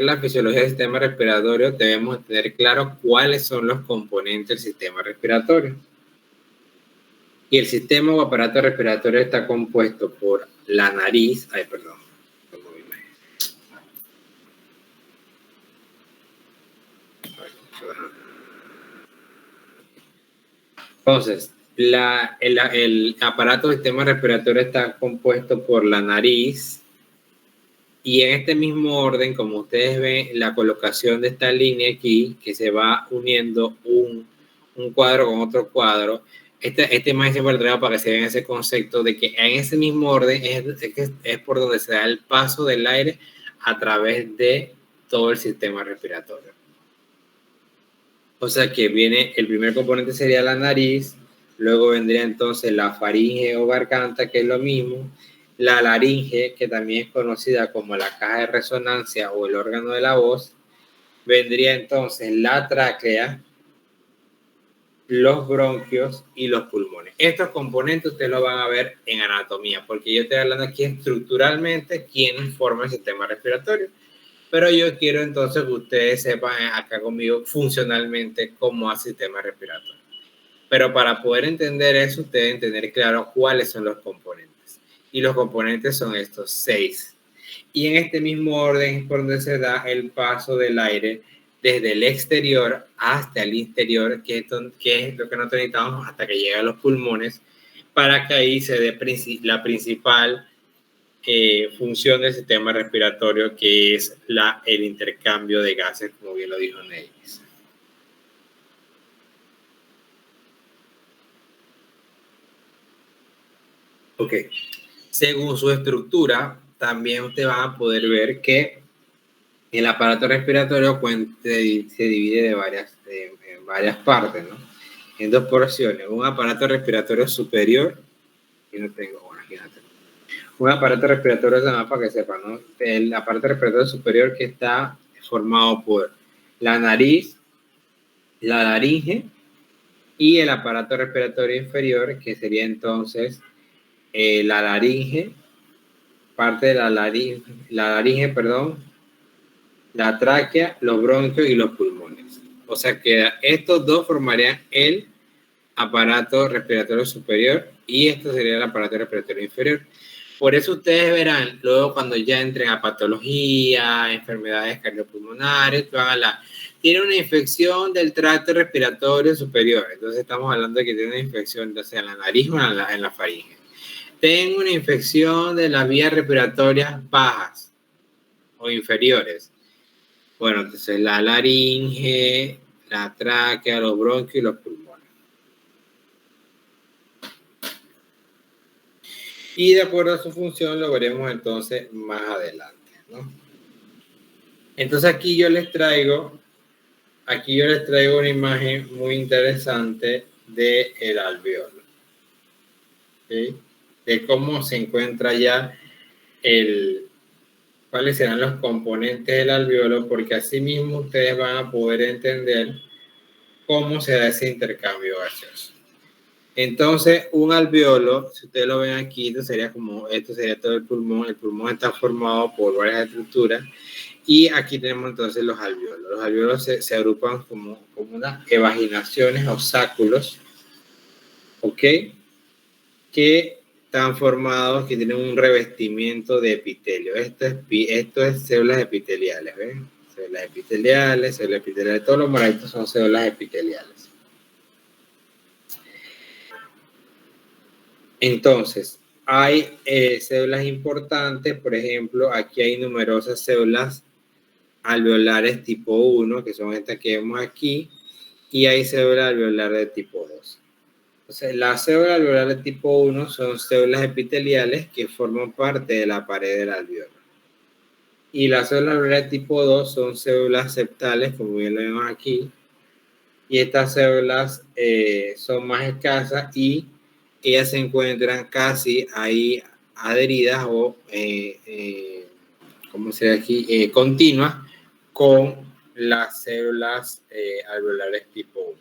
la fisiología del sistema respiratorio, debemos tener claro cuáles son los componentes del sistema respiratorio. Y el sistema o aparato respiratorio está compuesto por la nariz, Entonces, el aparato del sistema respiratorio está compuesto por la nariz, y en este mismo orden, como ustedes ven, la colocación de esta línea aquí, que se va uniendo un cuadro con otro cuadro, esta imagen siempre traigo para que se vean ese concepto de que en ese mismo orden es por donde se da el paso del aire a través de todo el sistema respiratorio. O sea que viene, el primer componente sería la nariz, luego vendría entonces la faringe o garganta, que es lo mismo, la laringe, que también es conocida como la caja de resonancia o el órgano de la voz, vendría entonces la tráquea, los bronquios y los pulmones. Estos componentes ustedes lo van a ver en anatomía, porque yo estoy hablando aquí estructuralmente quién forma el sistema respiratorio. Pero yo quiero entonces que ustedes sepan acá conmigo funcionalmente cómo hace el sistema respiratorio. Pero para poder entender eso, ustedes deben tener claro cuáles son los componentes. Y los componentes son estos 6. Y en este mismo orden es por donde se da el paso del aire desde el exterior hasta el interior, que es lo que nosotros necesitamos hasta que llegue a los pulmones, para que ahí se dé la principal función del sistema respiratorio, que es el intercambio de gases, como bien lo dijo Nevis. Ok, según su estructura, también ustedes van a poder ver que el aparato respiratorio se divide en varias partes, ¿no? En dos porciones. Un aparato respiratorio superior, aquí no tengo, bueno, aquí no tengo. Un aparato respiratorio, además, para que sepan, ¿no? El aparato respiratorio superior, que está formado por la nariz, la laringe y el aparato respiratorio inferior, que sería entonces la laringe, parte de la laringe, la tráquea, los bronquios y los pulmones. O sea que estos dos formarían el aparato respiratorio superior y esto sería el aparato respiratorio inferior. Por eso ustedes verán, luego cuando ya entren a patología, enfermedades cardiopulmonares, tiene una infección del tracto respiratorio superior. Entonces estamos hablando de que tiene una infección, ya sea en la nariz o en la faringe. Tengo una infección de las vías respiratorias bajas o inferiores. Bueno, entonces la laringe, la tráquea, los bronquios y los pulmones. Y de acuerdo a su función lo veremos entonces más adelante, ¿no? Entonces aquí yo les traigo una imagen muy interesante del alveolo, ¿sí? De cómo se encuentra ya cuáles serán los componentes del alveolo, porque así mismo ustedes van a poder entender cómo se da ese intercambio gaseoso. Entonces, un alveolo, si ustedes lo ven aquí, esto sería todo el pulmón. El pulmón está formado por varias estructuras y aquí tenemos entonces los alveolos. Los alveolos se agrupan como unas evaginaciones o sáculos, ¿ok? Que están formados, que tienen un revestimiento de epitelio. Esto es células epiteliales, ¿ven? Células epiteliales, todos los moraditos son células epiteliales. Entonces, hay células importantes, por ejemplo, aquí hay numerosas células alveolares tipo 1, que son estas que vemos aquí, y hay células alveolares de tipo 2. Entonces, las células alveolares de tipo 1 son células epiteliales que forman parte de la pared del alveolo. Y las células alveolares de tipo 2 son células septales, como bien lo vemos aquí, y estas células son más escasas y ellas se encuentran casi ahí adheridas o, ¿cómo se dice aquí? Continuas con las células alveolares tipo 1.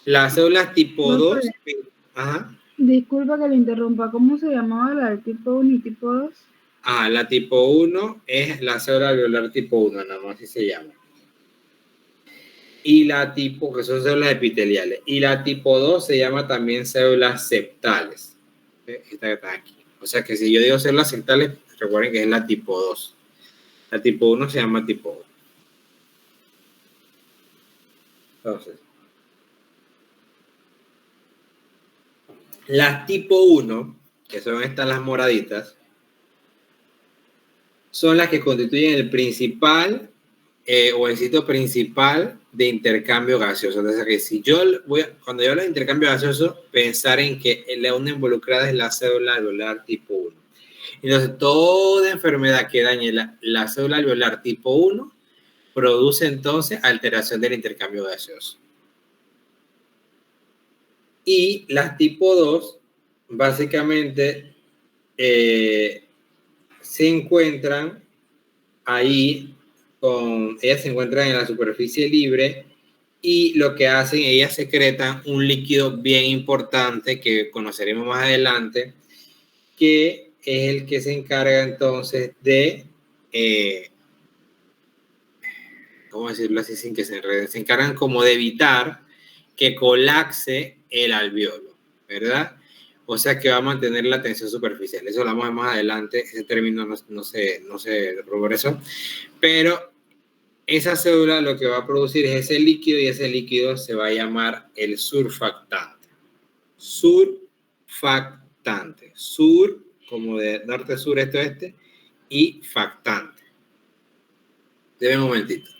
Las células tipo 2... Ajá. Disculpa que le interrumpa, ¿cómo se llamaba la del tipo 1 y tipo 2? La tipo 1 es la célula alveolar tipo 1, nada más así se llama. Y la tipo, que son células epiteliales. Y la tipo 2 se llama también células septales. Esta que está aquí. O sea que si yo digo células septales, recuerden que es la tipo 2. La tipo 1 se llama tipo 1. Entonces, las tipo 1, que son estas las moraditas, son las que constituyen el principal o el sitio principal de intercambio gaseoso. Entonces, que si yo cuando yo hablo de intercambio gaseoso, pensar en que la una involucrada es la célula alveolar tipo 1. Entonces, toda enfermedad que dañe la célula alveolar tipo 1 produce entonces alteración del intercambio gaseoso. Y las tipo 2, básicamente, se encuentran ahí, ellas se encuentran en la superficie libre y lo que hacen, ellas secretan un líquido bien importante que conoceremos más adelante, que es el que se encarga entonces de, ¿cómo decirlo así sin que se enreden? Se encargan como de evitar que colapse el alveolo, ¿verdad? O sea que va a mantener la tensión superficial. Eso lo hablamos más adelante, ese término no se progresó, pero esa célula lo que va a producir es ese líquido y ese líquido se va a llamar el surfactante. Surfactante. Sur, como de norte, sur, este, oeste, y factante. Deme un momentito.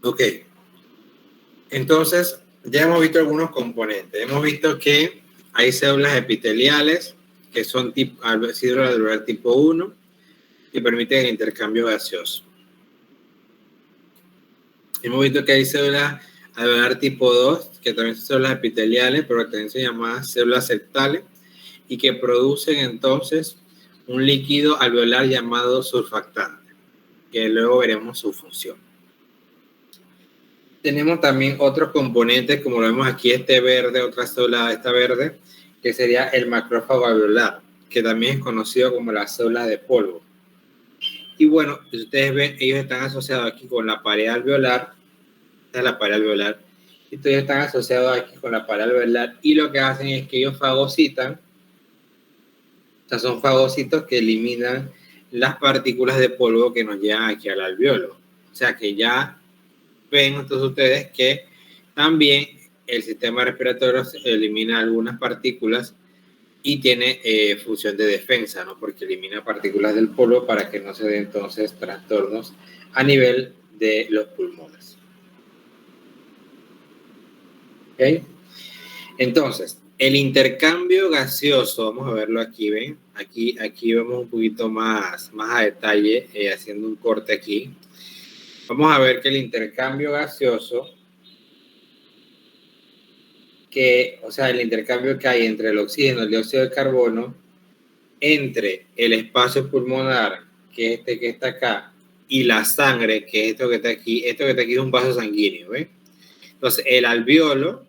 Ok. Entonces, ya hemos visto algunos componentes. Hemos visto que hay células epiteliales que son células alveolar tipo 1 que permiten el intercambio gaseoso. Hemos visto que hay células alveolar tipo 2 que también son células epiteliales, pero que también se llaman células septales y que producen entonces un líquido alveolar llamado surfactante, que luego veremos su función. Tenemos también otros componentes, como lo vemos aquí, este verde, otra célula, esta verde, que sería el macrófago alveolar, que también es conocido como la célula de polvo. Y bueno, si ustedes ven, ellos están asociados aquí con la pared alveolar, esta es la pared alveolar, y ellos están asociados aquí con la pared alveolar, y lo que hacen es que ellos fagocitan, o sea, son fagocitos que eliminan las partículas de polvo que nos llegan aquí al alveolo. O sea que ya ven entonces ustedes que también el sistema respiratorio elimina algunas partículas y tiene función de defensa, ¿no? Porque elimina partículas del polvo para que no se den entonces trastornos a nivel de los pulmones. ¿Ok? Entonces, El intercambio gaseoso, vamos a verlo aquí, ¿ven? Aquí vemos un poquito más a detalle, haciendo un corte aquí. Vamos a ver que el intercambio gaseoso, o sea, el intercambio que hay entre el oxígeno y el dióxido de carbono, entre el espacio pulmonar, que es este que está acá, y la sangre, que es esto que está aquí es un vaso sanguíneo, ¿ven? Entonces, el alveolo,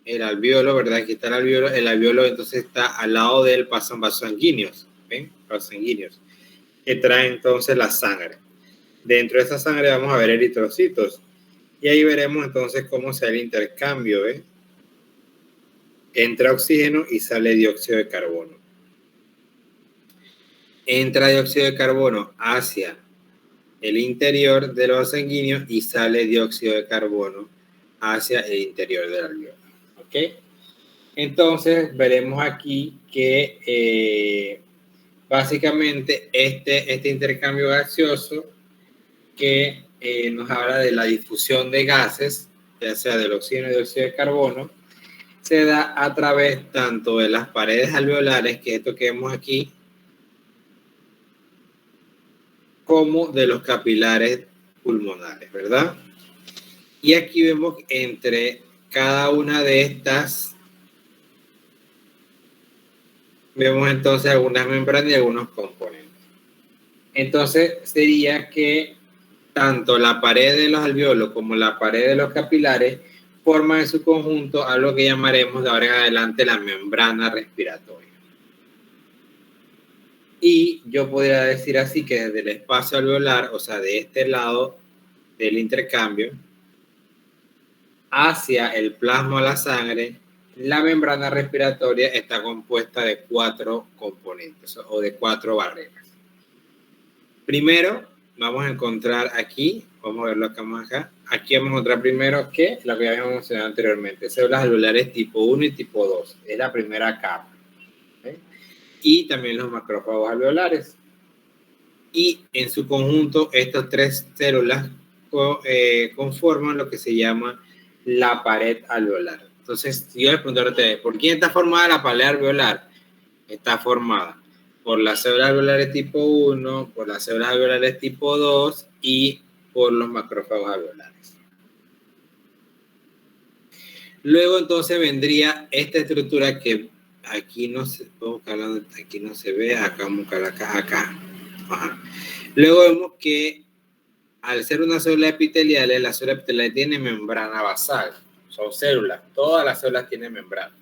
¿verdad? Aquí está el alveolo entonces está al lado del vasos sanguíneos, ¿ven? Vasos sanguíneos, que traen entonces la sangre. Dentro de esa sangre vamos a ver eritrocitos, y ahí veremos entonces cómo se da el intercambio, ¿ven? Entra oxígeno y sale dióxido de carbono. Entra dióxido de carbono hacia el interior del vaso sanguíneo y sale dióxido de carbono hacia el interior del alveolo. ¿Ok? Entonces veremos aquí que básicamente este intercambio gaseoso que nos habla de la difusión de gases, ya sea del oxígeno y dióxido de carbono, se da a través tanto de las paredes alveolares, que es esto que vemos aquí, como de los capilares pulmonares, ¿verdad? Y aquí vemos entre cada una de estas, vemos entonces algunas membranas y algunos componentes. Entonces sería que tanto la pared de los alveolos como la pared de los capilares forman en su conjunto a lo que llamaremos de ahora en adelante la membrana respiratoria. Y yo podría decir así que desde el espacio alveolar, o sea, de este lado del intercambio, hacia el plasma o la sangre, la membrana respiratoria está compuesta de 4 componentes o de 4 barreras. Primero, vamos a encontrar aquí, vamos a verlo acá. Aquí vamos a encontrar primero que lo que ya habíamos mencionado anteriormente, células alveolares tipo 1 y tipo 2. Es la primera capa. ¿Okay? Y también los macrófagos alveolares. Y en su conjunto, estas 3 células conforman lo que se llama la pared alveolar. Entonces, si yo les pregunto a ustedes, ¿por quién está formada la pared alveolar? Está formada por las células alveolares tipo 1, por las células alveolares tipo 2 y por los macrófagos alveolares. Luego entonces vendría esta estructura que aquí no se, aquí no se ve, acá vamos a buscar acá. Ajá. Luego vemos que al ser una célula epitelial, la célula epitelial tiene membrana basal. Son células, todas las células tienen membrana.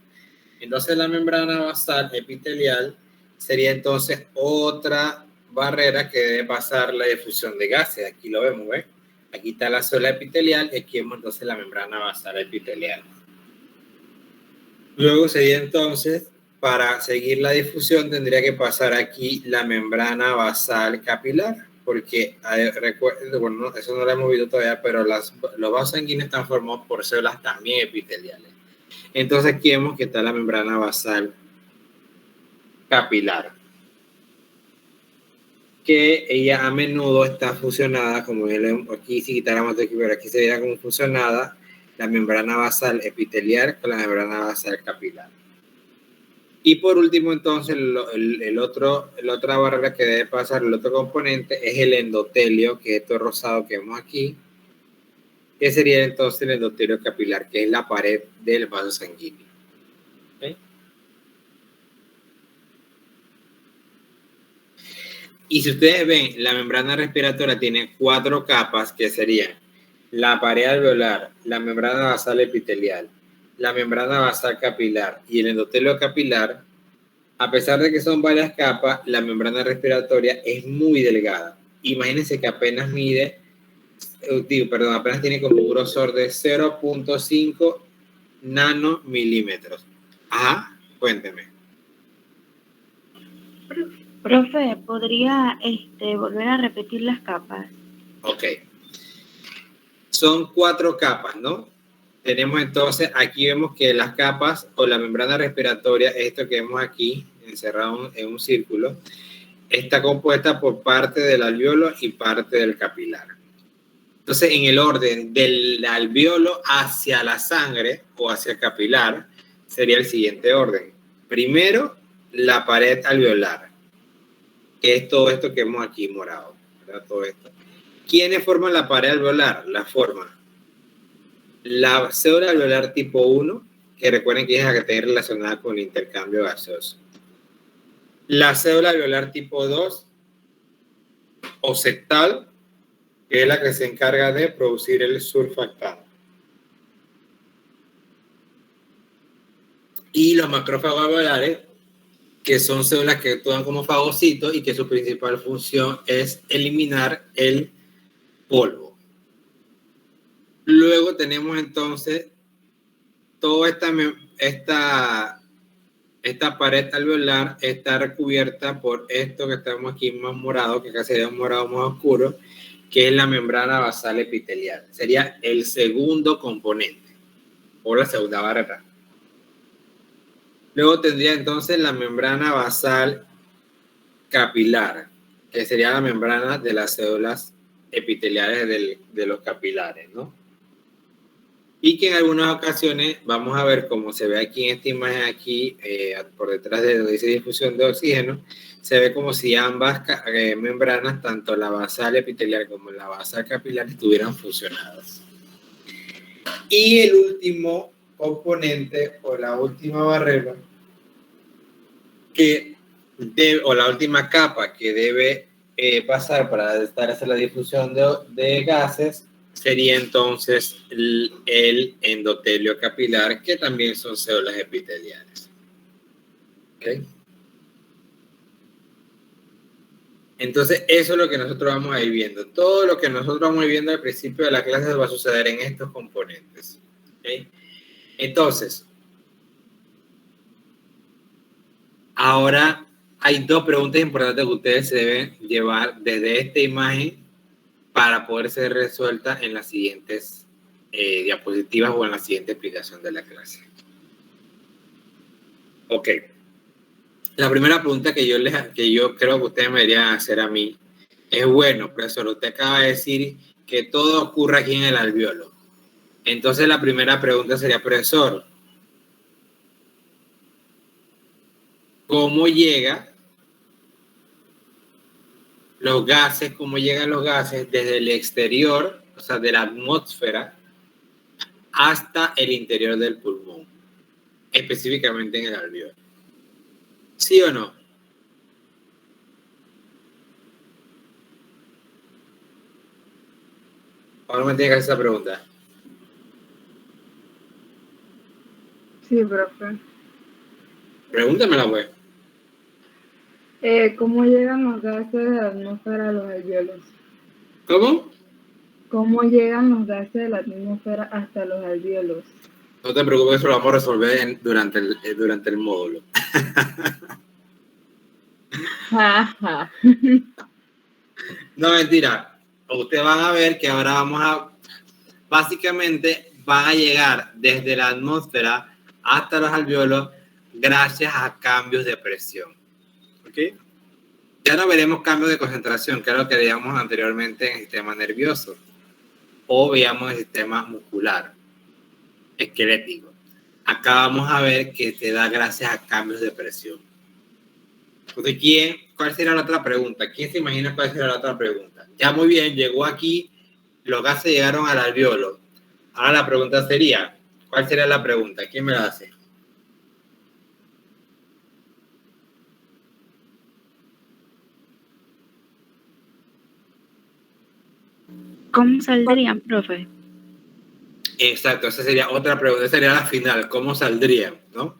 Entonces la membrana basal epitelial sería entonces otra barrera que debe pasar la difusión de gases. Aquí lo vemos, ¿ves? Aquí está la célula epitelial y aquí vemos entonces la membrana basal epitelial. Luego sería entonces, para seguir la difusión, tendría que pasar aquí la membrana basal capilar, porque recuerden, bueno, eso no lo hemos visto todavía, pero los vasos sanguíneos están formados por células también epiteliales. Entonces aquí vemos que está la membrana basal capilar, que ella a menudo está fusionada, como aquí si quitáramos de aquí, pero aquí se vería como fusionada la membrana basal epitelial con la membrana basal capilar. Y por último, entonces, la otra barrera que debe pasar, el otro componente, es el endotelio, que es esto rosado que vemos aquí, que sería entonces el endotelio capilar, que es la pared del vaso sanguíneo. ¿Okay? Y si ustedes ven, la membrana respiratoria tiene 4 capas, que serían la pared alveolar, la membrana basal epitelial, la membrana basal capilar y el endotelio capilar. A pesar de que son varias capas, la membrana respiratoria es muy delgada. Imagínense que apenas apenas tiene como un grosor de 0.5 nanomilímetros. Ajá, cuénteme. Profe, ¿podría volver a repetir las capas? Ok. Son 4 capas, ¿no? Tenemos entonces, aquí vemos que las capas o la membrana respiratoria, esto que vemos aquí, encerrado en un círculo, está compuesta por parte del alveolo y parte del capilar. Entonces, en el orden del alveolo hacia la sangre o hacia el capilar, sería el siguiente orden. Primero, la pared alveolar, que es todo esto que hemos aquí morado, ¿verdad? Todo esto. ¿Quiénes forman la pared alveolar? La forma la cédula alveolar tipo 1, que recuerden que es la que está relacionada con el intercambio gaseoso. La cédula alveolar tipo 2, o septal, que es la que se encarga de producir el surfactante. Y los macrófagos alveolares, que son células que actúan como fagocitos y que su principal función es eliminar el polvo. Luego tenemos entonces toda esta pared alveolar está recubierta por esto que estamos aquí más morado, que acá sería un morado más oscuro, que es la membrana basal epitelial. Sería el segundo componente o la segunda barrera. Luego tendría entonces la membrana basal capilar, que sería la membrana de las células epiteliales de los capilares, ¿no? Y que en algunas ocasiones vamos a ver, como se ve aquí en esta imagen aquí, por detrás de donde dice difusión de oxígeno, se ve como si ambas membranas, tanto la basal epitelial como la basal capilar, estuvieran fusionadas. Y el último componente o la última barrera o la última capa que debe pasar para hacer la difusión de gases sería entonces el endotelio capilar, que también son células epiteliales. ¿Okay? Entonces, eso es lo que nosotros vamos a ir viendo. Todo lo que nosotros vamos a ir viendo al principio de la clase va a suceder en estos componentes. ¿Okay? Entonces, ahora hay dos preguntas importantes que ustedes se deben llevar desde esta imagen para poder ser resuelta en las siguientes diapositivas o en la siguiente explicación de la clase. Ok. La primera pregunta que yo creo que ustedes me deberían hacer a mí es, bueno, profesor, usted acaba de decir que todo ocurre aquí en el alveolo. Entonces la primera pregunta sería, profesor, ¿cómo llegan los gases desde el exterior, o sea, de la atmósfera, hasta el interior del pulmón, específicamente en el alveolo? ¿Sí o no? Ahora me tiene que hacer esa pregunta. Sí, profe. Pregúntamela, pues. ¿Cómo llegan los gases de la atmósfera a los alvéolos? ¿Cómo? ¿Cómo llegan los gases de la atmósfera hasta los alvéolos? No te preocupes, eso lo vamos a resolver durante el módulo. No, mentira. Ustedes van a ver que ahora básicamente van a llegar desde la atmósfera hasta los alvéolos gracias a cambios de presión. ¿Ok? Ya no veremos cambios de concentración, que es lo que veíamos anteriormente en el sistema nervioso, o veíamos el sistema muscular, esquelético. Acá vamos a ver que se da gracias a cambios de presión. Entonces, ¿cuál será la otra pregunta? ¿Quién se imagina cuál será la otra pregunta? Ya muy bien, llegó aquí, los gases llegaron al alveolo. Ahora la pregunta sería, ¿cuál sería la pregunta? ¿Quién me la hace? ¿Cómo saldrían, profe? Exacto, esa sería otra pregunta, esa sería la final, ¿cómo saldrían? ¿No?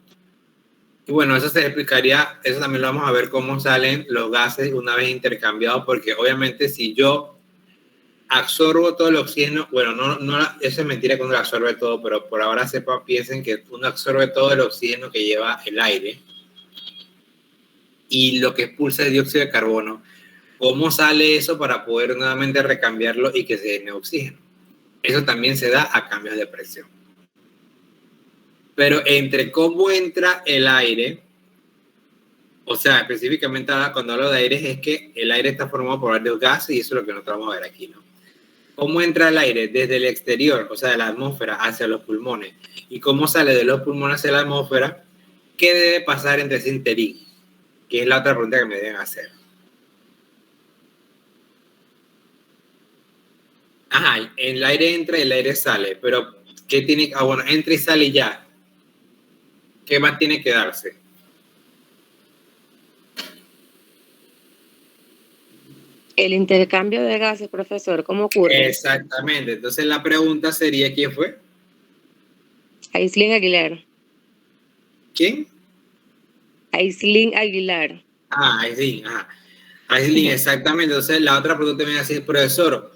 Y bueno, eso se explicaría, eso también lo vamos a ver cómo salen los gases una vez intercambiados, porque obviamente si yo absorbo todo el oxígeno, bueno, eso es mentira que uno absorbe todo, pero por ahora piensen que uno absorbe todo el oxígeno que lleva el aire y lo que expulsa es dióxido de carbono. ¿Cómo sale eso para poder nuevamente recambiarlo y que se llene oxígeno? Eso también se da a cambios de presión. Pero entre cómo entra el aire, o sea, específicamente cuando hablo de aire es que el aire está formado por varios gases y eso es lo que nosotros vamos a ver aquí, ¿no? cómo entra el aire desde el exterior, o sea, de la atmósfera hacia los pulmones, y cómo sale de los pulmones hacia la atmósfera, ¿qué debe pasar entre ese interín? Que es la otra pregunta que me deben hacer. Ajá, el aire entra y el aire sale, pero ¿qué tiene? Ah, bueno, entra y sale y ya. ¿Qué más tiene que darse? El intercambio de gases, profesor, ¿cómo ocurre? Exactamente. Entonces la pregunta sería, ¿quién fue? Aislinn Aguilar. ¿Quién? Aislinn Aguilar. Ah, Aislinn, ajá. Aislinn, exactamente. Entonces la otra pregunta me hace, profesor,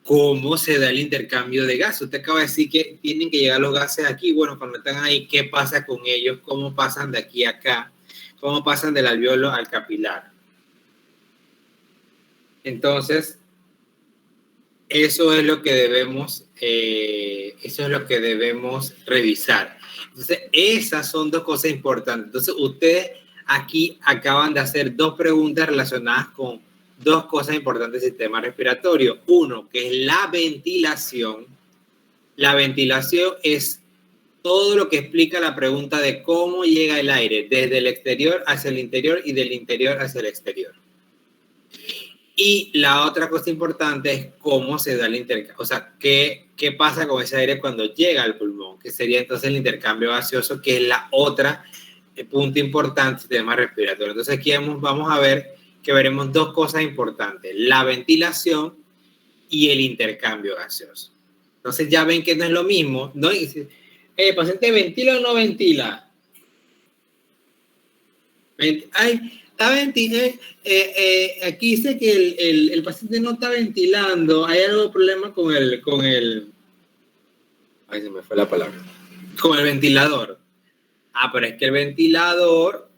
¿cómo se da el intercambio de gases? Usted acaba de decir que tienen que llegar los gases aquí. Bueno, cuando están ahí, ¿qué pasa con ellos? ¿Cómo pasan de aquí a acá? ¿Cómo pasan del alveolo al capilar? Entonces, eso es lo que debemos revisar. Entonces, esas son dos cosas importantes. Entonces, ustedes aquí acaban de hacer dos preguntas relacionadas con dos cosas importantes del sistema respiratorio. Uno, que es la ventilación. La ventilación es todo lo que explica la pregunta de cómo llega el aire desde el exterior hacia el interior y del interior hacia el exterior. Y la otra cosa importante es cómo se da el intercambio, o sea, qué pasa con ese aire cuando llega al pulmón, que sería entonces el intercambio gaseoso, que es la otra punto importante del sistema respiratorio. Entonces aquí vamos a ver que veremos dos cosas importantes, la ventilación y el intercambio gaseoso. Entonces ya ven que no es lo mismo, ¿no? ¿El paciente ventila o no ventila? Ay, está aquí dice que el paciente no está ventilando. Hay algo problema con el. Ay, se me fue la palabra. Con el ventilador. Ah, pero es que el ventilador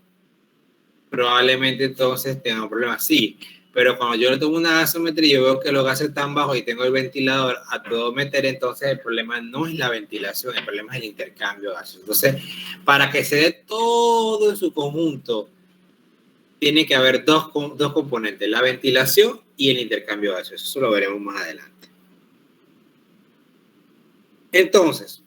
probablemente entonces tenga un problema. Sí, pero cuando yo le tomo una gasometría y yo veo que los gases están bajos y tengo el ventilador a todo meter, entonces el problema no es la ventilación, el problema es el intercambio gaseoso. Entonces, para que se dé todo en su conjunto, tiene que haber dos componentes, la ventilación y el intercambio gaseoso. Eso lo veremos más adelante. Entonces,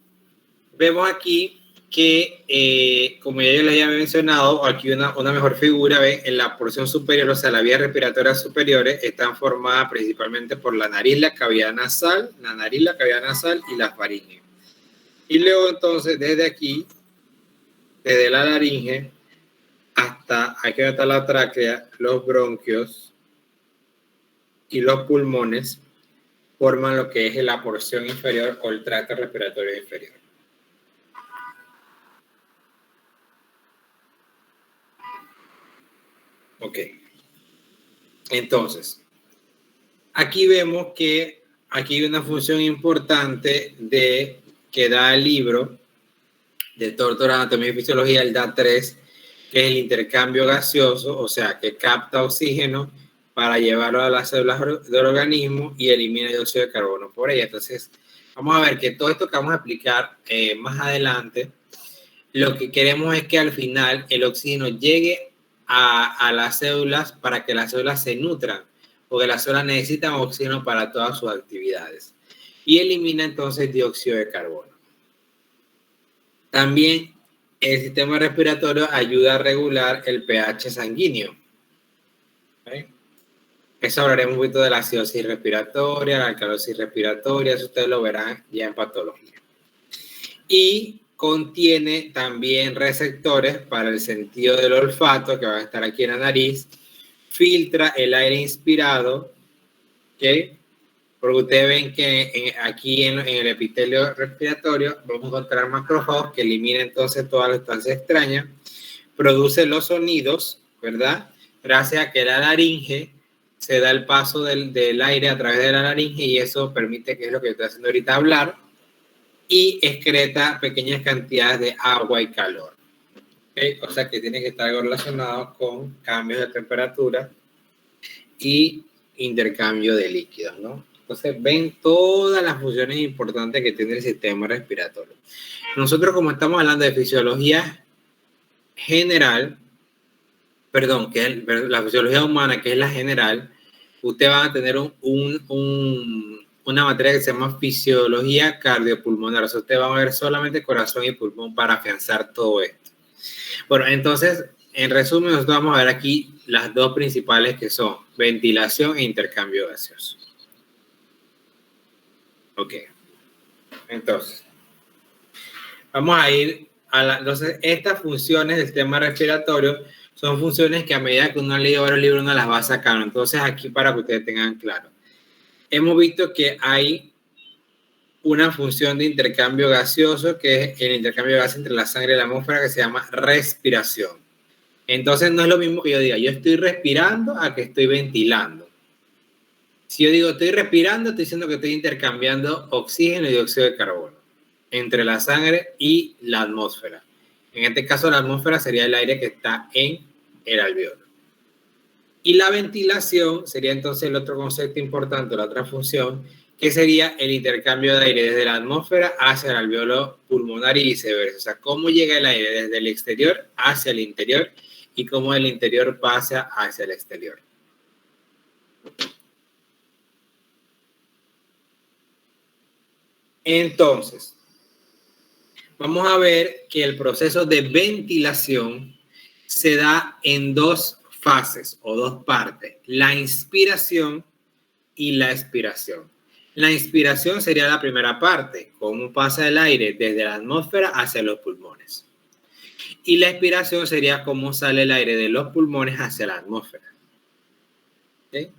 vemos aquí que, como ya yo les había mencionado, aquí una mejor figura, ven, en la porción superior, o sea, las vías respiratorias superiores están formadas principalmente por la nariz, la cavidad nasal, y la faringe. Y luego, entonces, desde aquí, desde la laringe, hasta aquí está la tráquea, los bronquios y los pulmones forman lo que es la porción inferior o el tracto respiratorio inferior. Ok. Entonces, aquí vemos que aquí hay una función importante que da el libro de Doctor Anatomía y Fisiología, el DA3, que es el intercambio gaseoso, o sea, que capta oxígeno para llevarlo a las células del organismo y elimina el dióxido de carbono por ella. Entonces, vamos a ver que todo esto que vamos a explicar más adelante, lo que queremos es que al final el oxígeno llegue a las células para que las células se nutran, porque las células necesitan oxígeno para todas sus actividades. Y elimina entonces dióxido de carbono. También el sistema respiratorio ayuda a regular el pH sanguíneo. ¿Okay? Eso hablaremos un poquito de la acidosis respiratoria, la alcalosis respiratoria, eso ustedes lo verán ya en patología. Y contiene también receptores para el sentido del olfato, que van a estar aquí en la nariz, filtra el aire inspirado, ¿ok? Porque ustedes ven que aquí en el epitelio respiratorio vamos a encontrar macrófagos que eliminan entonces todas las sustancias extrañas, produce los sonidos, ¿verdad? Gracias a que la laringe se da el paso del aire a través de la laringe y eso permite, que es lo que estoy haciendo ahorita, hablar, y excreta pequeñas cantidades de agua y calor. ¿Okay? O sea que tiene que estar algo relacionado con cambios de temperatura y intercambio de líquidos, ¿no? Entonces ven todas las funciones importantes que tiene el sistema respiratorio. Nosotros, como estamos hablando de fisiología general, que es la fisiología humana, que es la general, ustedes van a tener una materia que se llama fisiología cardiopulmonar. O sea, ustedes van a ver solamente corazón y pulmón para afianzar todo esto. Bueno, entonces, en resumen, nosotros vamos a ver aquí las dos principales que son ventilación e intercambio gaseoso. Ok. Entonces, vamos a ir entonces, estas funciones del sistema respiratorio son funciones que a medida que uno lee varios libros uno las va sacando. Entonces, aquí para que ustedes tengan claro. Hemos visto que hay una función de intercambio gaseoso, que es el intercambio de gases entre la sangre y la atmósfera, que se llama respiración. Entonces, no es lo mismo que yo diga, yo estoy respirando a que estoy ventilando. Si yo digo estoy respirando, estoy diciendo que estoy intercambiando oxígeno y dióxido de carbono entre la sangre y la atmósfera. En este caso, la atmósfera sería el aire que está en el alveolo. Y la ventilación sería entonces el otro concepto importante, la otra función, que sería el intercambio de aire desde la atmósfera hacia el alveolo pulmonar y viceversa. O sea, cómo llega el aire desde el exterior hacia el interior y cómo el interior pasa hacia el exterior. Entonces, vamos a ver que el proceso de ventilación se da en dos fases o dos partes, la inspiración y la expiración. La inspiración sería la primera parte, cómo pasa el aire desde la atmósfera hacia los pulmones. Y la expiración sería cómo sale el aire de los pulmones hacia la atmósfera. ¿Okay?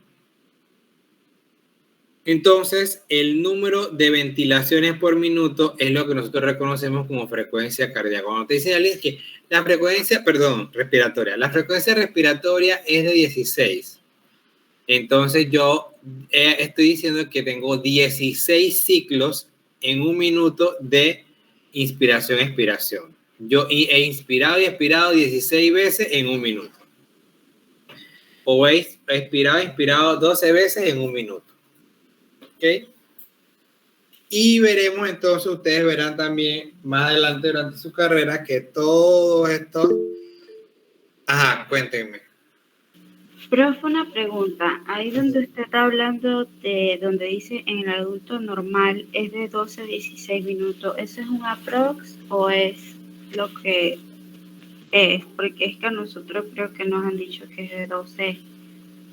Entonces, el número de ventilaciones por minuto es lo que nosotros reconocemos como frecuencia cardíaca. Cuando te dicen alguien que la frecuencia, respiratoria. La frecuencia respiratoria es de 16. Entonces, yo estoy diciendo que tengo 16 ciclos en un minuto de inspiración-expiración. Yo he inspirado y expirado 16 veces en un minuto. O he expirado y expirado 12 veces en un minuto. ¿Ok? Y veremos entonces, ustedes verán también más adelante durante su carrera que todo esto... Ajá, cuéntenme. Profe, una pregunta. Ahí donde usted está hablando de donde dice en el adulto normal es de 12 a 16 minutos, ¿eso es un aprox o es lo que es? Porque es que a nosotros creo que nos han dicho que es de 12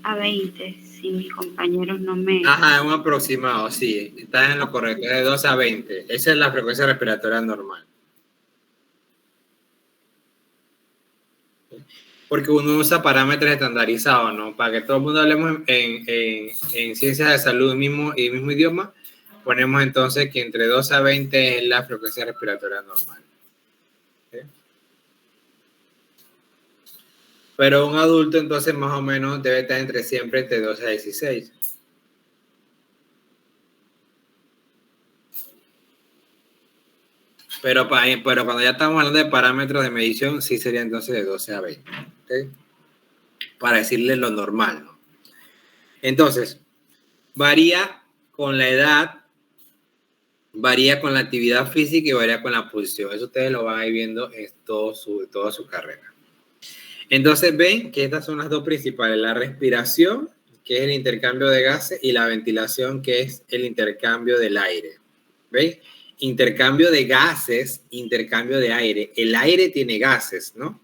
a 20, si mis compañeros no me... Ajá, un aproximado, sí, estás en lo correcto, es de 12 a 20. Esa es la frecuencia respiratoria normal. Porque uno usa parámetros estandarizados, ¿no? Para que todo el mundo hablemos en ciencias de salud mismo idioma, ponemos entonces que entre 12 a 20 es la frecuencia respiratoria normal. ¿Sí? Pero un adulto entonces más o menos debe estar siempre entre 12 a 16. Pero cuando ya estamos hablando de parámetros de medición, sí sería entonces de 12 a 20. ¿Okay? Para decirle lo normal, ¿no? Entonces, varía con la edad, varía con la actividad física y varía con la posición. Eso ustedes lo van a ir viendo en toda su carrera. Entonces, ven que estas son las dos principales. La respiración, que es el intercambio de gases, y la ventilación, que es el intercambio del aire. ¿Ven? Intercambio de gases, intercambio de aire. El aire tiene gases, ¿no?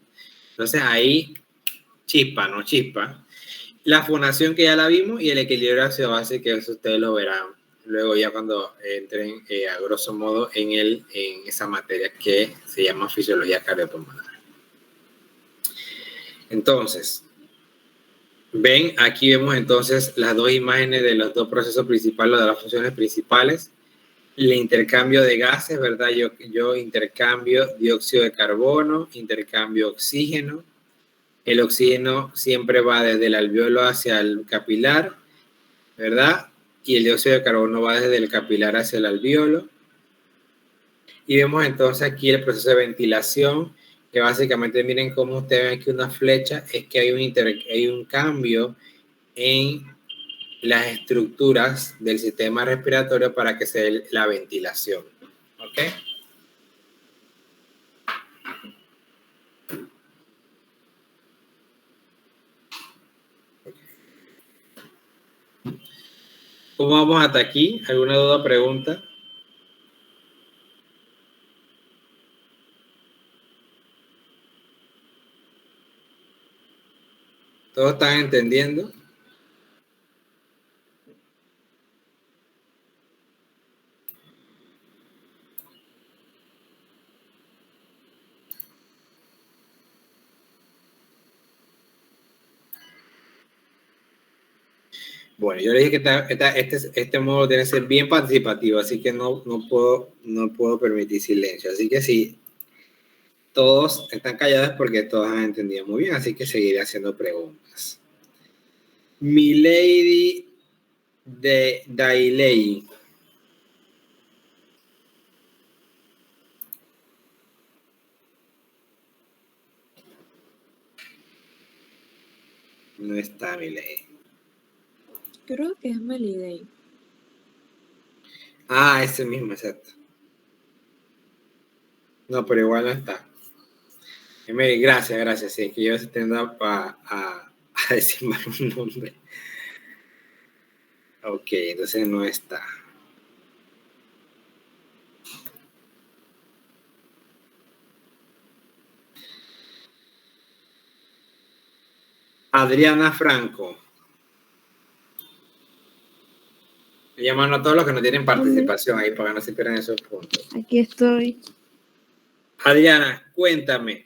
Entonces ahí chispa, ¿no? Chispa. La fonación que ya la vimos y el equilibrio ácido-base, que eso ustedes lo verán luego ya cuando entren a grosso modo en esa materia que se llama fisiología cardiopulmonar. Entonces, ven, aquí vemos entonces las dos imágenes de los dos procesos principales, de las funciones principales. El intercambio de gases, ¿verdad? Yo intercambio dióxido de carbono, intercambio oxígeno. El oxígeno siempre va desde el alveolo hacia el capilar, ¿verdad? Y el dióxido de carbono va desde el capilar hacia el alveolo. Y vemos entonces aquí el proceso de ventilación, que básicamente miren cómo ustedes ven aquí una flecha, es que hay un cambio en las estructuras del sistema respiratorio para que se dé la ventilación. ¿Ok? ¿Cómo vamos hasta aquí? ¿Alguna duda, pregunta? ¿Todos están entendiendo? Bueno, yo le dije que este módulo tiene que ser bien participativo, así que no puedo permitir silencio. Así que si todos están callados porque todos han entendido muy bien, así que seguiré haciendo preguntas. Milady de Dailey. No está Milady. Creo que es Melidei. Ah, ese mismo, exacto. No, pero igual no está. Gracias. Sí, que yo tiendo a decir mal un nombre. Ok, entonces no está. Adriana Franco. Llamando a todos los que no tienen participación ahí para que no se pierdan esos puntos. Aquí estoy. Adriana, cuéntame,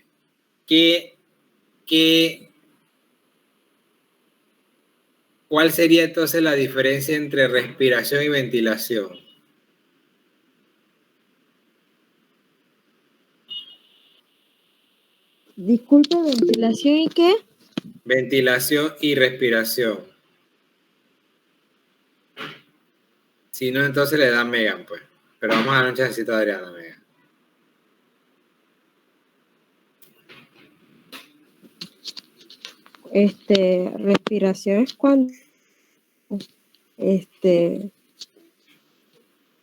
¿cuál sería entonces la diferencia entre respiración y ventilación? Disculpe, ¿ventilación y qué? Ventilación y respiración. Si no, entonces le da Megan, pues. Pero vamos a dar un chancecito a Adriana, Megan. Respiración es cuando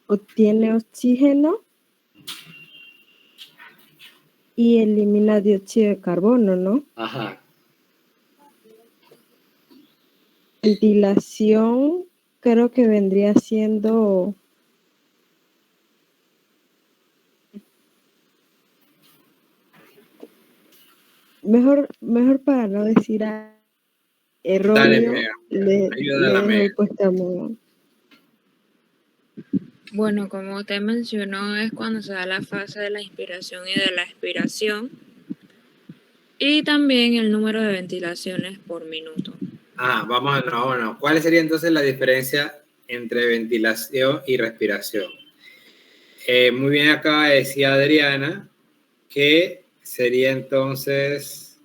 obtiene oxígeno y elimina dióxido de carbono, ¿no? Ajá. Ventilación creo que vendría siendo mejor para no decir erróneo. Dale, le ayuda a la dejo Megan. puesta a Megan. Bueno, como usted mencionó, es cuando se da la fase de la inspiración y de la expiración. Y también el número de ventilaciones por minuto. Vamos a no. ¿Cuál sería entonces la diferencia entre ventilación y respiración? Muy bien acaba de decir Adriana que sería entonces...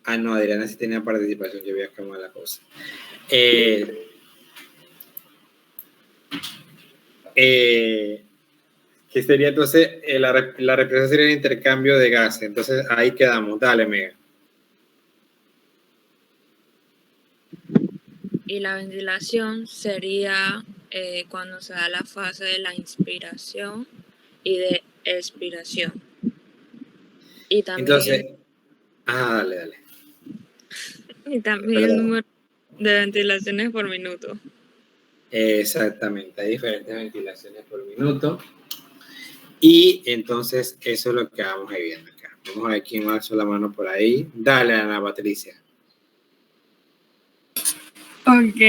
no, Adriana sí tenía participación, yo había cambiado la cosa. ¿Qué sería entonces? La respiración sería el intercambio de gases. Entonces ahí quedamos. Dale, Mega. Y la ventilación sería cuando se da la fase de la inspiración y de expiración. Y también, Entonces, dale. y también el número de ventilaciones por minuto. Exactamente, hay diferentes ventilaciones por minuto. Y entonces eso es lo que vamos a ir viendo acá. Vamos a ver quién alzó la mano por ahí. Dale, Ana Patricia. Ok,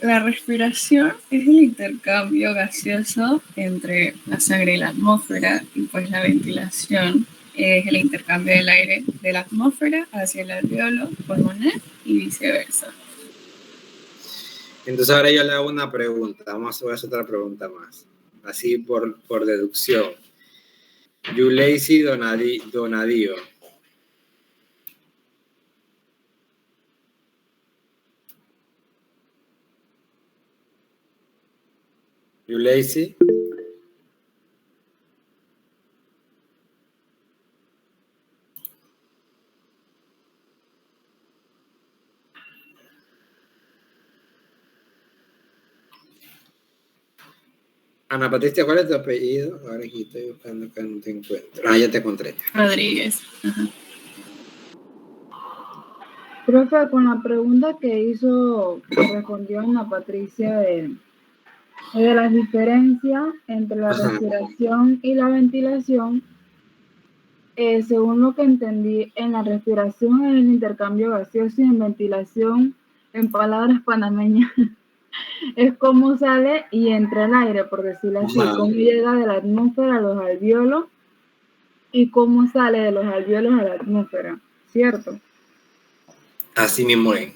la respiración es el intercambio gaseoso entre la sangre y la atmósfera, y pues la ventilación es el intercambio del aire de la atmósfera hacia el alveolo pulmonar y viceversa. Entonces ahora yo le hago una pregunta. Vamos a hacer otra pregunta más. Así por deducción. Yuleisi Donadío. Yuleisi. Ana Patricia, ¿cuál es tu apellido? Ahora aquí estoy buscando que no te encuentro. Ya te encontré. Rodríguez. Ajá. Profe, con la pregunta que respondió Ana Patricia de las diferencias entre la Ajá. respiración y la ventilación, según lo que entendí, en la respiración es el intercambio gaseoso y en ventilación, en palabras panameñas, es cómo sale y entra el aire, por decirlo así, Ajá. cómo llega de la atmósfera a los alvéolos y cómo sale de los alvéolos a la atmósfera, ¿cierto? Así mismo es.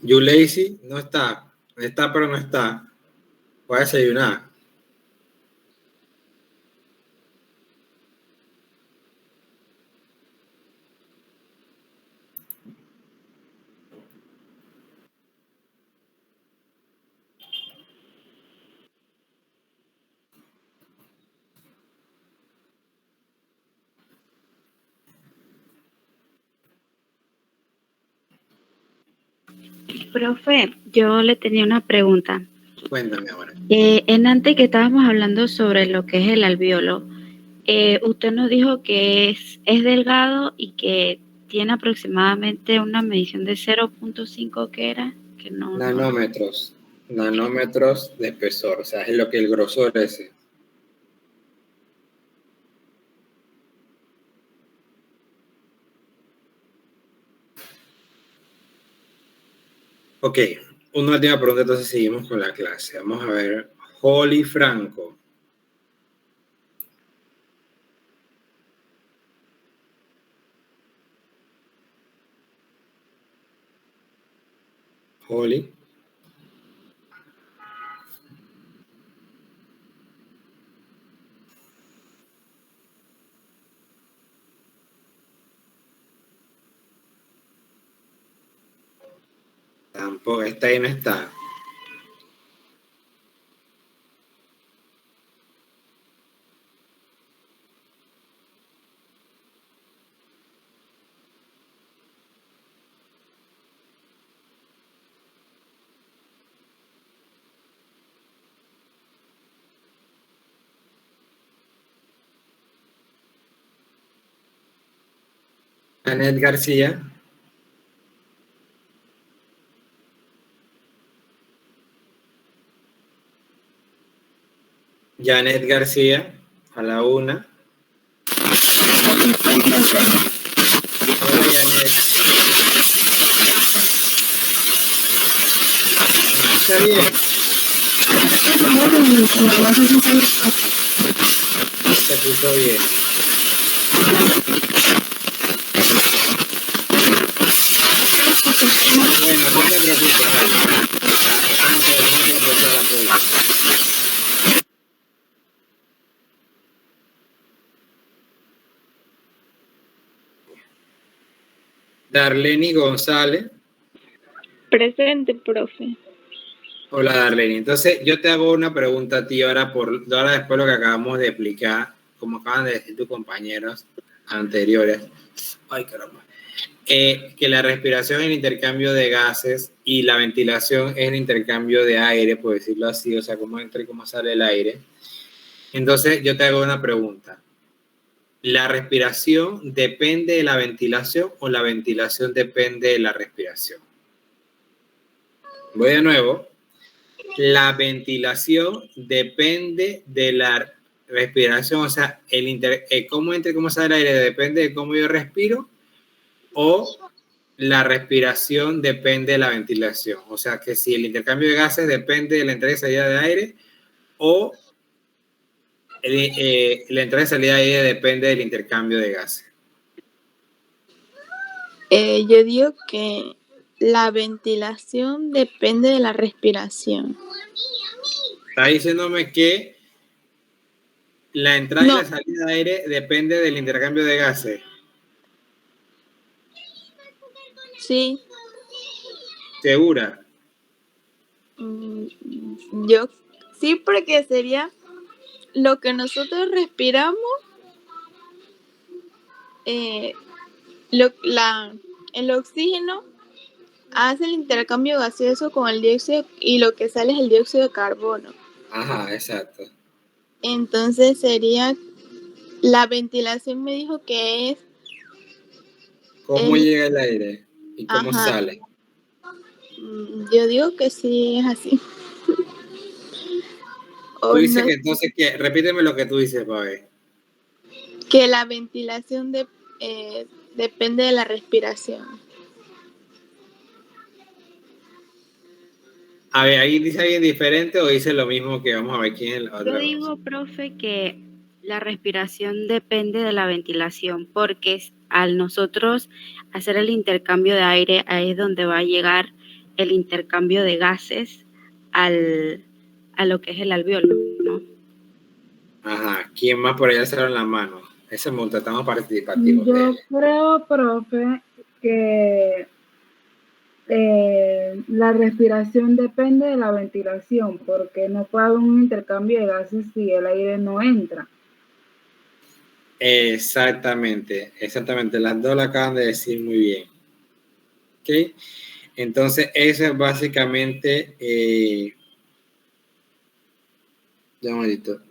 Yuleisi no está. Está, pero no está. Voy a desayunar. Profe, yo le tenía una pregunta. Cuéntame ahora. En antes que estábamos hablando sobre lo que es el alvéolo, usted nos dijo que es delgado y que tiene aproximadamente una medición de 0.5, ¿qué era? Que no. Nanómetros. Nanómetros de espesor. O sea, es lo que el grosor es. Ok, una última pregunta, entonces seguimos con la clase. Vamos a ver. Holly Franco. Holly. Tampoco, esta ahí no está. Janet García. Janet García, a la una. Hola, Janet. ¿Está bien? Se puso bien. Bueno, no te preocupes. Estamos trabajando por todo el apoyo. Darleni González. Presente, profe. Hola, Darleni. Entonces, yo te hago una pregunta a ti ahora después de lo que acabamos de explicar, como acaban de decir tus compañeros anteriores. Ay, caramba. Que la respiración es el intercambio de gases y la ventilación es el intercambio de aire, por decirlo así, o sea, cómo entra y cómo sale el aire. Entonces, yo te hago una pregunta. ¿La respiración depende de la ventilación o la ventilación depende de la respiración? Voy de nuevo. La ventilación depende de la respiración, o sea, cómo entra y cómo sale el aire depende de cómo yo respiro, o la respiración depende de la ventilación. O sea, que si el intercambio de gases depende de la entrada y salida de aire, o la entrada y salida de aire depende del intercambio de gases. Yo digo que la ventilación depende de la respiración. Está diciéndome que la entrada y la salida de aire depende del intercambio de gases. Sí. ¿Segura? Yo sí, porque sería lo que nosotros respiramos, el oxígeno hace el intercambio gaseoso con el dióxido y lo que sale es el dióxido de carbono. Ajá, exacto. Entonces sería, la ventilación me dijo que es ¿Cómo El- llega el aire y cómo Ajá. sale? Yo digo que sí es así. Tú O dices no, que entonces, repíteme lo que tú dices, Pabe. que la ventilación depende de la respiración. A ver, ¿ahí dice alguien diferente o dice lo mismo que vamos a ver quién es el otro? Yo digo, profe, que la respiración depende de la ventilación, porque al nosotros hacer el intercambio de aire, ahí es donde va a llegar el intercambio de gases a lo que es el alveolo, ¿no? Ajá, ¿quién más por allá cerraron la mano? Ese montatamo participativo. Yo creo, profe, que la respiración depende de la ventilación, porque no puede haber un intercambio de gases si el aire no entra. Exactamente, las dos la acaban de decir muy bien. ¿Ok? Entonces, eso es básicamente... ya un momentito.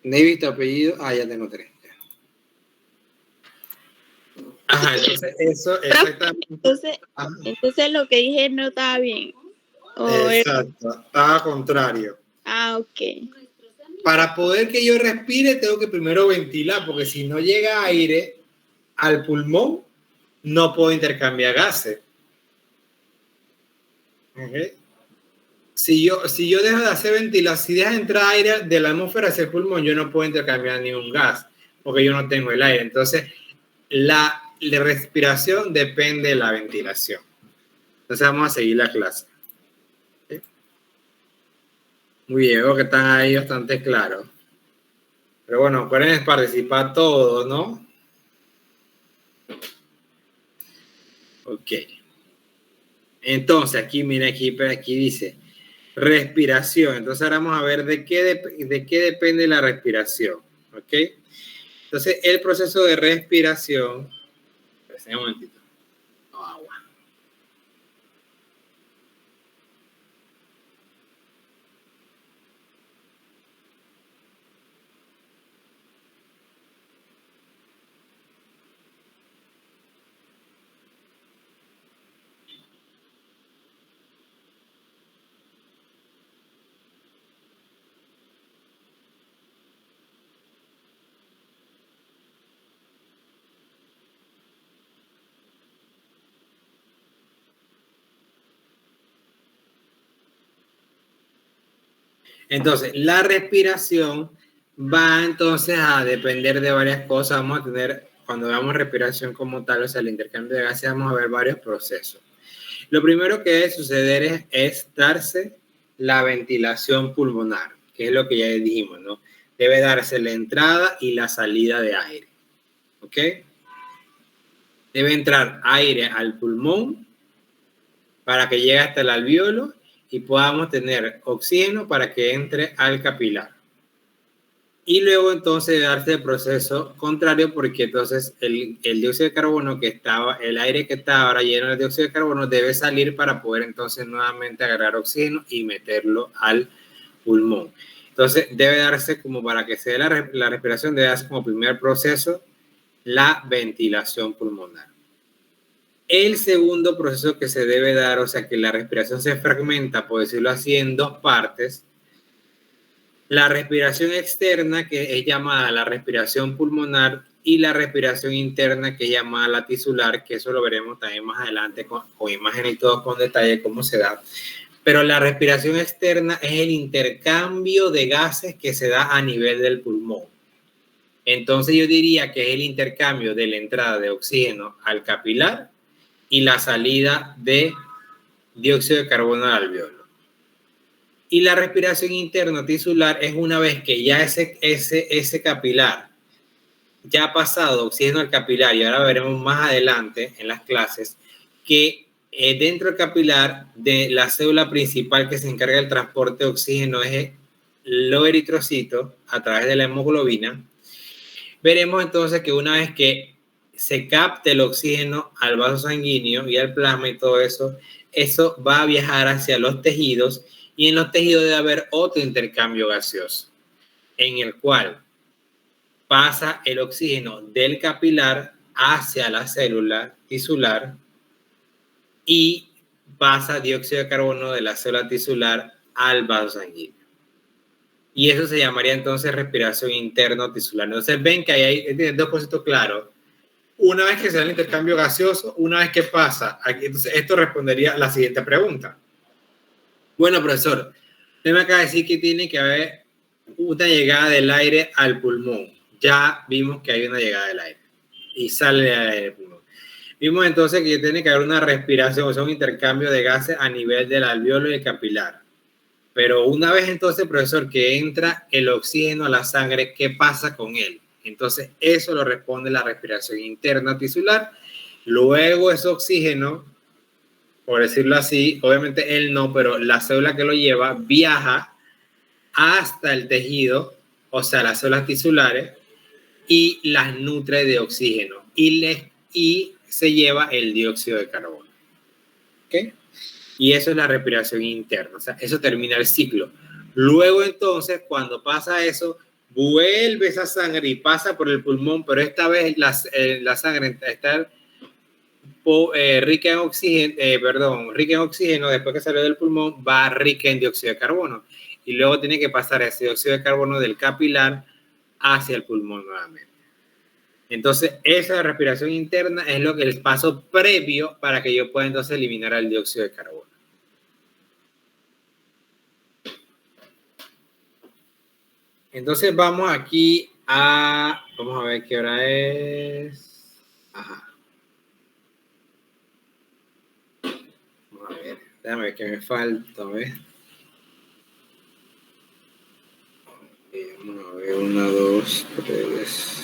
Navy, tu apellido... ya tengo 3. Ajá, entonces eso exactamente... Entonces lo que dije no estaba bien. Exacto, estaba contrario. Ok. Para poder que yo respire, tengo que primero ventilar, porque si no llega aire al pulmón, no puedo intercambiar gases. ¿Okay? Si yo dejo de hacer ventilación, si deja de entrar aire de la atmósfera hacia el pulmón, yo no puedo intercambiar ningún gas, porque yo no tengo el aire. Entonces, la respiración depende de la ventilación. Entonces, vamos a seguir la clase. ¿Okay? Muy bien, veo que están ahí bastante claros. Pero bueno, pueden participar todos, ¿no? Ok. Entonces, aquí, mira, aquí dice respiración. Entonces, ahora vamos a ver de qué depende la respiración. ¿Ok? Entonces, el proceso de respiración... Un momentito. Agua. Entonces, la respiración va entonces a depender de varias cosas. Vamos a tener, cuando veamos respiración como tal, o sea, el intercambio de gases, vamos a ver varios procesos. Lo primero que debe suceder es darse la ventilación pulmonar, que es lo que ya dijimos, ¿no? Debe darse la entrada y la salida de aire, ¿ok? Debe entrar aire al pulmón para que llegue hasta el alvéolo y podamos tener oxígeno para que entre al capilar. Y luego entonces darse el proceso contrario, porque entonces el dióxido de carbono que estaba, el aire que está ahora lleno de dióxido de carbono debe salir para poder entonces nuevamente agarrar oxígeno y meterlo al pulmón. Entonces debe darse como para que se dé la respiración, debe darse como primer proceso la ventilación pulmonar. El segundo proceso que se debe dar, o sea que la respiración se fragmenta, por decirlo así, en dos partes. La respiración externa, que es llamada la respiración pulmonar, y la respiración interna, que es llamada la tisular, que eso lo veremos también más adelante con imágenes y todo con detalle cómo se da. Pero la respiración externa es el intercambio de gases que se da a nivel del pulmón. Entonces yo diría que es el intercambio de la entrada de oxígeno al capilar y la salida de dióxido de carbono al alvéolo. Y la respiración interna tisular es una vez que ya ese capilar ya ha pasado oxígeno al capilar, y ahora veremos más adelante en las clases que dentro del capilar de la célula principal que se encarga del transporte de oxígeno es los eritrocitos a través de la hemoglobina. Veremos entonces que una vez que se capte el oxígeno al vaso sanguíneo y al plasma y todo eso, eso va a viajar hacia los tejidos, y en los tejidos debe haber otro intercambio gaseoso, en el cual pasa el oxígeno del capilar hacia la célula tisular y pasa dióxido de carbono de la célula tisular al vaso sanguíneo. Y eso se llamaría entonces respiración interno tisular. Entonces ven que hay dos conceptos claros. Una vez que se da el intercambio gaseoso, una vez que pasa, aquí, entonces esto respondería a la siguiente pregunta. Bueno, profesor, usted me acaba de decir que tiene que haber una llegada del aire al pulmón. Ya vimos que hay una llegada del aire y sale del aire del pulmón. Vimos entonces que tiene que haber una respiración, o sea, un intercambio de gases a nivel del alveolo y el capilar. Pero una vez entonces, profesor, que entra el oxígeno a la sangre, ¿qué pasa con él? Entonces, eso lo responde la respiración interna tisular. Luego ese oxígeno, por decirlo así, obviamente él no, pero la célula que lo lleva viaja hasta el tejido, o sea, las células tisulares, y las nutre de oxígeno y se lleva el dióxido de carbono. ¿Ok? Y eso es la respiración interna, o sea, eso termina el ciclo. Luego entonces, cuando pasa eso, vuelve esa sangre y pasa por el pulmón, pero esta vez la sangre está rica en oxígeno, rica en oxígeno, después que salió del pulmón, va rica en dióxido de carbono. Y luego tiene que pasar ese dióxido de carbono del capilar hacia el pulmón nuevamente. Entonces, esa respiración interna es lo que el paso previo para que yo pueda entonces eliminar el dióxido de carbono. Entonces, vamos aquí vamos a ver qué hora es. Ajá. Vamos a ver, déjame ver qué me falta, a ver. Vamos a ver, 1, 2, 3.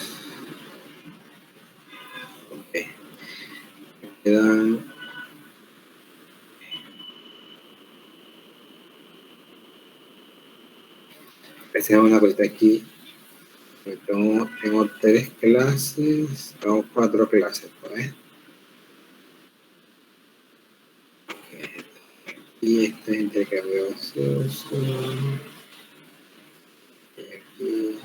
Ok. Me quedan. Empecemos una cosita aquí. Tengo 3 clases, tengo 4 clases, ¿vale? Okay. Y este es intercambio gaseoso. Y aquí.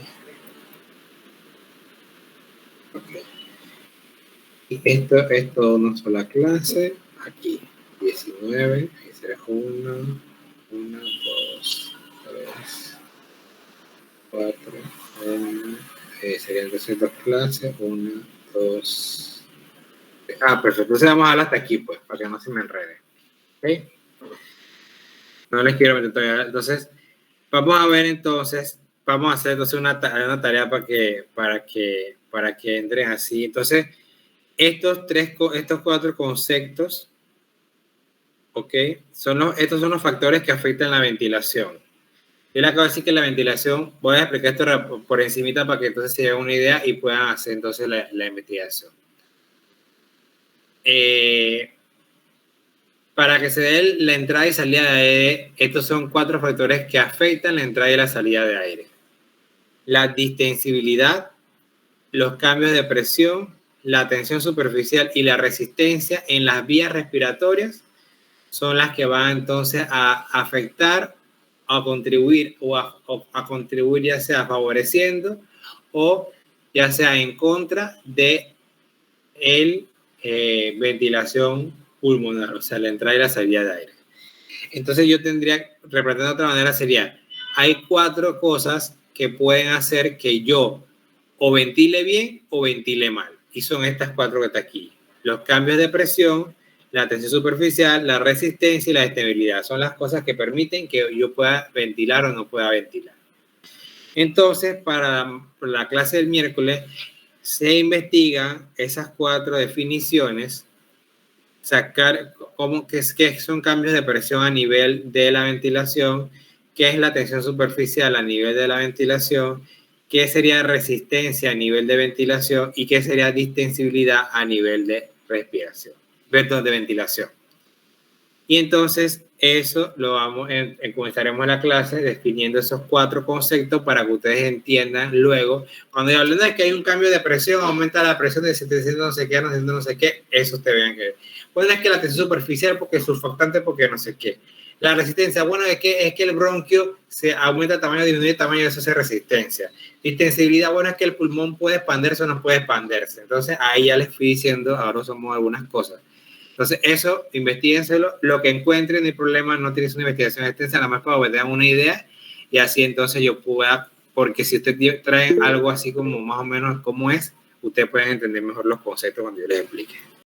Ok. Y esto es toda una sola clase. Aquí, 19. Ahí será 1, 2, 3, 4. Serían 200 clases. 1, 2. Perfecto. Entonces vamos a hablar hasta aquí, pues, para que no se me enrede. ¿Ok? No les quiero meter todavía. Entonces, vamos a ver entonces. Vamos a hacer entonces una tarea para que entren así. Entonces, estos 4 conceptos, ¿ok? Estos son los factores que afectan la ventilación. Yo le acabo de decir que la ventilación, voy a explicar esto por encimita para que entonces se hagan una idea y puedan hacer entonces la investigación. Para que se dé la entrada y salida de aire, estos son 4 factores que afectan la entrada y la salida de aire. La distensibilidad, los cambios de presión, la tensión superficial y la resistencia en las vías respiratorias son las que van entonces a afectar, a contribuir o a contribuir ya sea favoreciendo o ya sea en contra de ventilación pulmonar, o sea, la entrada y la salida de aire. Entonces yo tendría, representando de otra manera, sería, hay 4 cosas que pueden hacer que yo o ventile bien o ventile mal. Y son estas 4 que está aquí. Los cambios de presión, la tensión superficial, la resistencia y la estabilidad. Son las cosas que permiten que yo pueda ventilar o no pueda ventilar. Entonces, para la clase del miércoles, se investigan esas 4 definiciones, sacar qué son cambios de presión a nivel de la ventilación, qué es la tensión superficial a nivel de la ventilación, qué sería resistencia a nivel de ventilación y qué sería distensibilidad a nivel de respiración, perdón, de ventilación. Y entonces eso lo vamos, comenzaremos la clase definiendo esos 4 conceptos para que ustedes entiendan luego. Cuando yo hablo de que hay un cambio de presión, aumenta la presión de 700 no sé qué, no sé qué, eso ustedes vean que bueno, es que la tensión superficial porque es surfactante, porque no sé qué. La resistencia, bueno, es que el bronquio se aumenta el tamaño, disminuye el tamaño, eso hace resistencia. Distensibilidad, bueno, es que el pulmón puede expandirse o no puede expandirse. Entonces, ahí ya les fui diciendo, ahora somos algunas cosas. Entonces, eso, investíguenselo. Lo que encuentren, no hay problema, no tienes una investigación extensa, nada más para que tengan una idea y así entonces yo pueda, porque si ustedes traen algo así como más o menos como es, ustedes pueden entender mejor los conceptos cuando yo les explique.